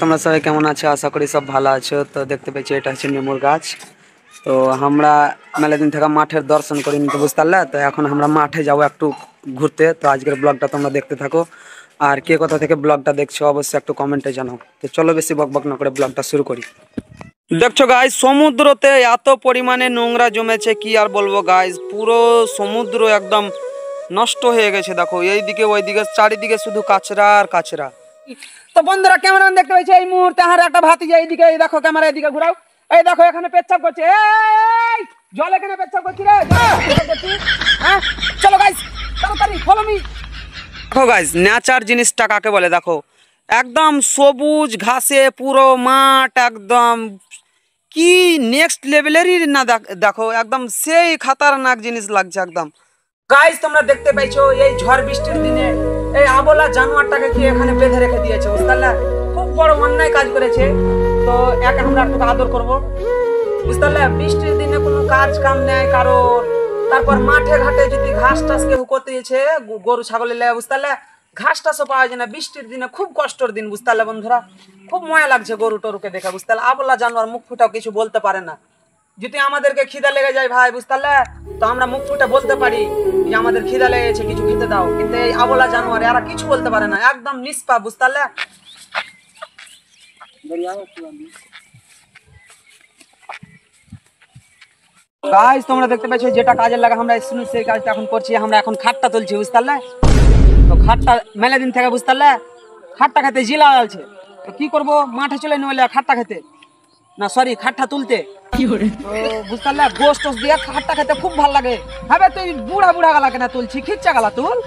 তোমরা সবাই কেমন আছো? আশা করি সব ভালো আছো। তো দেখতে পেয়েছি এটা হচ্ছে নেমুর গাছ। তো আমরা মেলা দিন থেকে মাঠের দর্শন করিনি, তো বুঝতে পারলে। তো এখন আমরা মাঠে যাবো একটু ঘুরতে। তো আজকের ব্লগটা তোমরা দেখতে থাকো, আর কে কোথা থেকে ব্লগটা দেখছো অবশ্যই একটু কমেন্টে জানাও। তো চলো বেশি বকবক না করে ব্লগটা শুরু করি। দেখছো গাইস, সমুদ্রতে এত পরিমাণে নোংরা জমেছে কি আর বলবো গাইস, পুরো সমুদ্র একদম নষ্ট হয়ে গেছে। দেখো এইদিকে ওইদিকে চারিদিকে শুধু কাঁচরা আর কাঁচরা। তো বন্ধুরা ক্যামেরা দেখতে পাচ্ছি এই মুহূর্তে আর একটা ভাতিজা এইদিকে, এই দেখো ক্যামেরা এদিকে ঘুরাও। এই দেখো এখানে পেচ্ছাপ করছে, এই জল এখানে পেচ্ছাপ করছি রে, হ্যাঁ চলো গাইস তাড়াতাড়ি ফলো মি। দেখো গাইস নেচার জিনিসটা কাকে বলে, দেখো একদম সবুজ ঘাসে পুরো মাঠ, একদম কি নেক্সট লেভেলেরই না। দেখো একদম সেই খাতারনাক জিনিস লাগছে একদম। গাইস তোমরা দেখতে পাইছো এই ঝড় বৃষ্টির দিনে এই আবলা জানোয়ারটাকে কি এখানে বেঁধে রেখে দিয়েছে, বুঝতে পারলে? খুব বড় অন্যায় কাজ করেছে। তো একে আমরা একটু আদর করবো, বুঝতে পারলে? বৃষ্টির দিনে কোনো কাজ কাম নেই কারোর। তারপর মাঠে ঘাটে যদি ঘাস টাস কেউ করতে গেছে গরু ছাগলের লেগে, বুঝতে পারলে? ঘাস টাসও পাওয়া যায় না বৃষ্টির দিনে, খুব কষ্টের দিন, বুঝতে পারলে বন্ধুরা? খুব মজা লাগছে গরু টরুকে দেখে, বুঝতে পারলে? আবলা জানোয়ার মুখ ফুটাও কিছু বলতে পারে না। যদি আমাদেরকে খিদা লেগে যায় ভাই, বুঝতে পারলে, তো আমরা মুখ ফুটে বলতে পারি যে আমাদের খিদা লেগেছে কিছু খেতে দাও, কিন্তু এই আবলা জানোয়ার এরা কিছু বলতে পারে না, একদম নিষ্পাপ, বুঝতে পারলে? গাইস তোমরা দেখতে পাচ্ছ যেটা কাজের লাগা আমরা সেই কাজটা এখন করছি। আমরা এখন খাটটা তুলছি, বুঝতে পারলে? তো খাটটা মেলা দিন থেকে, বুঝতে পারলে, খাটটা খেতে জিলা আছে। তো কি করবো, মাঠে চলে নইলে খাটটা খেতে, না সরি খাটটা তুলতে। বুঝতে পারলে গোস টোস দিয়ে খাটটা খেতে খুব ভালো লাগে। হ্যাঁ তুই বুড়া বুড়া গালা কেনা তুলছি, খিচ্চা গালা তুল।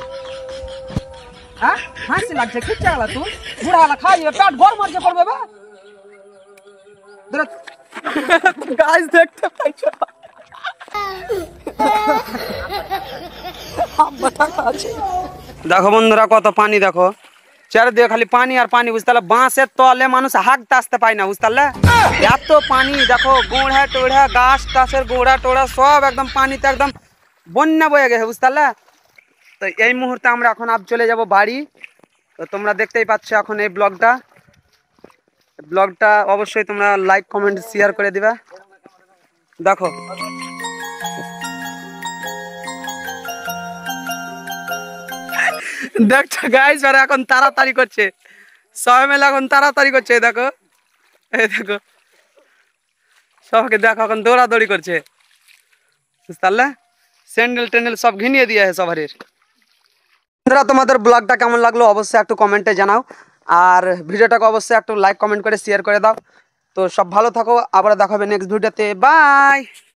হ্যাঁ হাসি লাগছে, খিচ্চা গালা তুল। বুড়া গালা খাইয়ে পেট গরম মারছে পড়বে বা। গাইস দেখতে পাইছো দেখো বন্ধুরা কত পানি, দেখো চারিদিকে খালি পানি আর পানি, বুঝতে পারলে? বাঁশের তলে মানুষ হাঁকতে আসতে পায় না, বুঝতে পারলে? এত পানি, দেখো গোড়া টোড়া গাছ টাছের গোড়া টোড়া সব একদম পানিতে একদম বন্যা বয়ে গেছে, বুঝতে পারলে? তো এই মুহূর্তে আমরা এখন চলে যাব বাড়ি। তো তোমরা দেখতেই পাচ্ছ এখন এই ব্লগটা অবশ্যই তোমরা লাইক কমেন্ট শেয়ার করে দিবা। দেখো দেখছো গাইস, আর এখন তাড়াতাড়ি করছে, সবাই মিলে এখন তাড়াতাড়ি করছে। দেখো এই দেখো সবাইকে দেখো এখন দৌড়াদৌড়ি করছে, বুঝতে পারলে? স্যান্ডেল ট্যান্ডেল সব ঘিনিয়ে দিয়ে সবারের। তোমাদের ব্লগটা কেমন লাগলো অবশ্যই একটু কমেন্টে জানাও, আর ভিডিওটাকে অবশ্যই একটু লাইক কমেন্ট করে শেয়ার করে দাও। তো সব ভালো থাকো, আবার দেখা হবে নেক্সট ভিডিওতে, বাই।